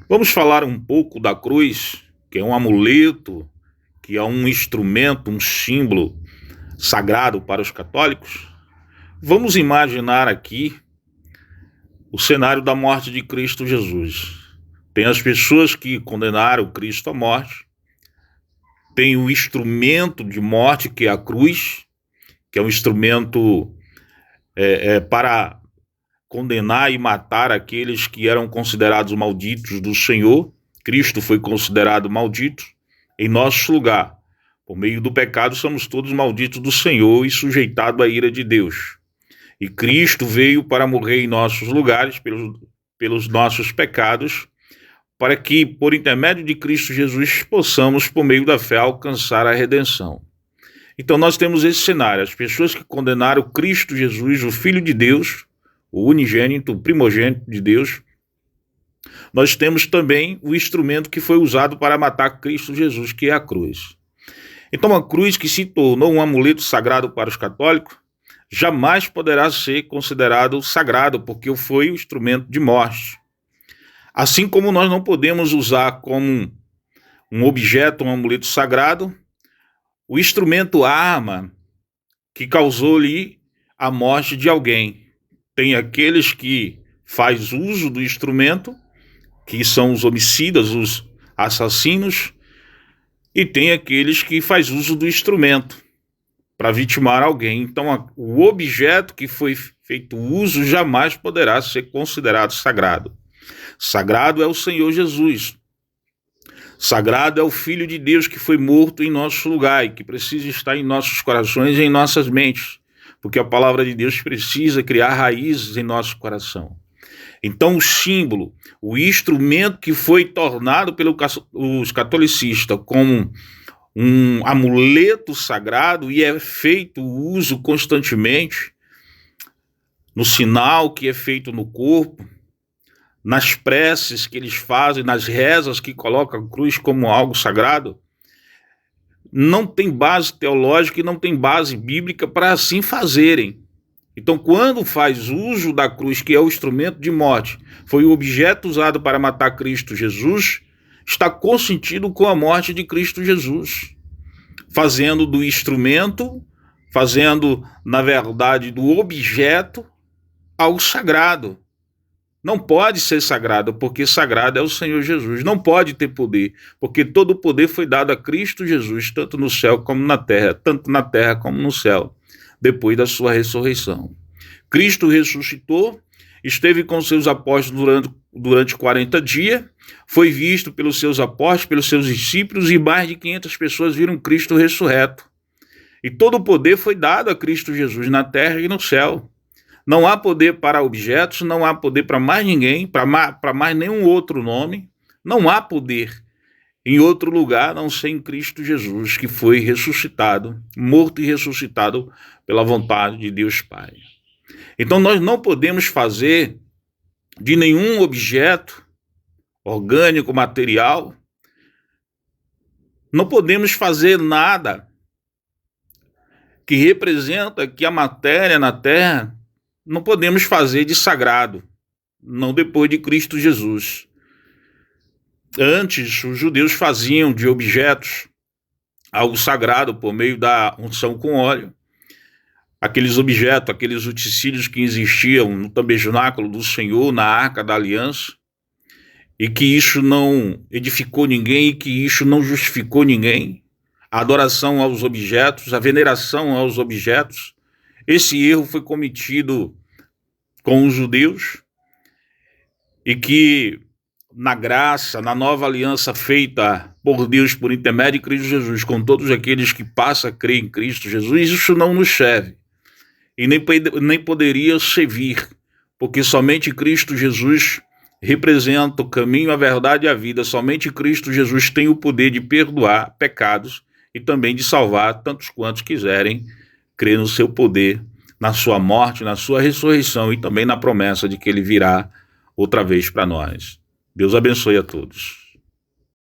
Vamos falar um pouco da cruz, que é um amuleto, que é um instrumento, um símbolo sagrado para os católicos? Vamos imaginar aqui o cenário da morte de Cristo Jesus. Tem as pessoas que condenaram Cristo à morte, tem o instrumento de morte, que é a cruz, que é um instrumento para condenar e matar aqueles que eram considerados malditos do Senhor. Cristo foi considerado maldito em nosso lugar. Por meio do pecado, somos todos malditos do Senhor e sujeitados à ira de Deus. E Cristo veio para morrer em nossos lugares, pelos nossos pecados, para que, por intermédio de Cristo Jesus, possamos, por meio da fé, alcançar a redenção. Então nós temos esse cenário: as pessoas que condenaram Cristo Jesus, o Filho de Deus, o unigênito, o primogênito de Deus. Nós temos também o instrumento que foi usado para matar Cristo Jesus, que é a cruz. Então a cruz, que se tornou um amuleto sagrado para os católicos, jamais poderá ser considerado sagrado, porque foi o instrumento de morte. Assim como nós não podemos usar como um objeto, um amuleto sagrado, o instrumento arma que causou-lhe a morte de alguém. Tem aqueles que faz uso do instrumento, que são os homicidas, os assassinos, e tem aqueles que faz uso do instrumento para vitimar alguém. Então, o objeto que foi feito uso jamais poderá ser considerado sagrado. Sagrado é o Senhor Jesus. Sagrado é o Filho de Deus que foi morto em nosso lugar e que precisa estar em nossos corações e em nossas mentes, porque a palavra de Deus precisa criar raízes em nosso coração. Então o símbolo, o instrumento que foi tornado pelos catolicistas como um amuleto sagrado e é feito uso constantemente no sinal que é feito no corpo, nas preces que eles fazem, nas rezas que colocam a cruz como algo sagrado, não tem base teológica e não tem base bíblica para assim fazerem. Então, quando faz uso da cruz, que é o instrumento de morte, foi o objeto usado para matar Cristo Jesus, está consentido com a morte de Cristo Jesus, fazendo do instrumento, fazendo, na verdade, do objeto algo sagrado. Não pode ser sagrado, porque sagrado é o Senhor Jesus. Não pode ter poder, porque todo o poder foi dado a Cristo Jesus, tanto no céu como na terra, tanto na terra como no céu, depois da sua ressurreição. Cristo ressuscitou, esteve com seus apóstolos durante 40 dias, foi visto pelos seus apóstolos, pelos seus discípulos, e mais de 500 pessoas viram Cristo ressurreto. E todo o poder foi dado a Cristo Jesus na terra e no céu. Não há poder para objetos, não há poder para mais ninguém, para mais nenhum outro nome. Não há poder em outro lugar, a não ser em Cristo Jesus, que foi ressuscitado, morto e ressuscitado pela vontade de Deus Pai. Então nós não podemos fazer de nenhum objeto orgânico, material, não podemos fazer nada que representa que a matéria na terra, não podemos fazer de sagrado, não depois de Cristo Jesus. Antes, os judeus faziam de objetos algo sagrado por meio da unção com óleo. Aqueles objetos, aqueles utensílios que existiam no tabernáculo do Senhor, na Arca da Aliança, e que isso não edificou ninguém, e que isso não justificou ninguém. A adoração aos objetos, a veneração aos objetos, esse erro foi cometido com os judeus, e que na graça, na nova aliança feita por Deus por intermédio de Cristo Jesus, com todos aqueles que passam a crer em Cristo Jesus, isso não nos serve e nem poderia servir, porque somente Cristo Jesus representa o caminho, a verdade e a vida. Somente Cristo Jesus tem o poder de perdoar pecados e também de salvar tantos quantos quiserem crer no seu poder, na sua morte, na sua ressurreição e também na promessa de que ele virá outra vez para nós. Deus abençoe a todos.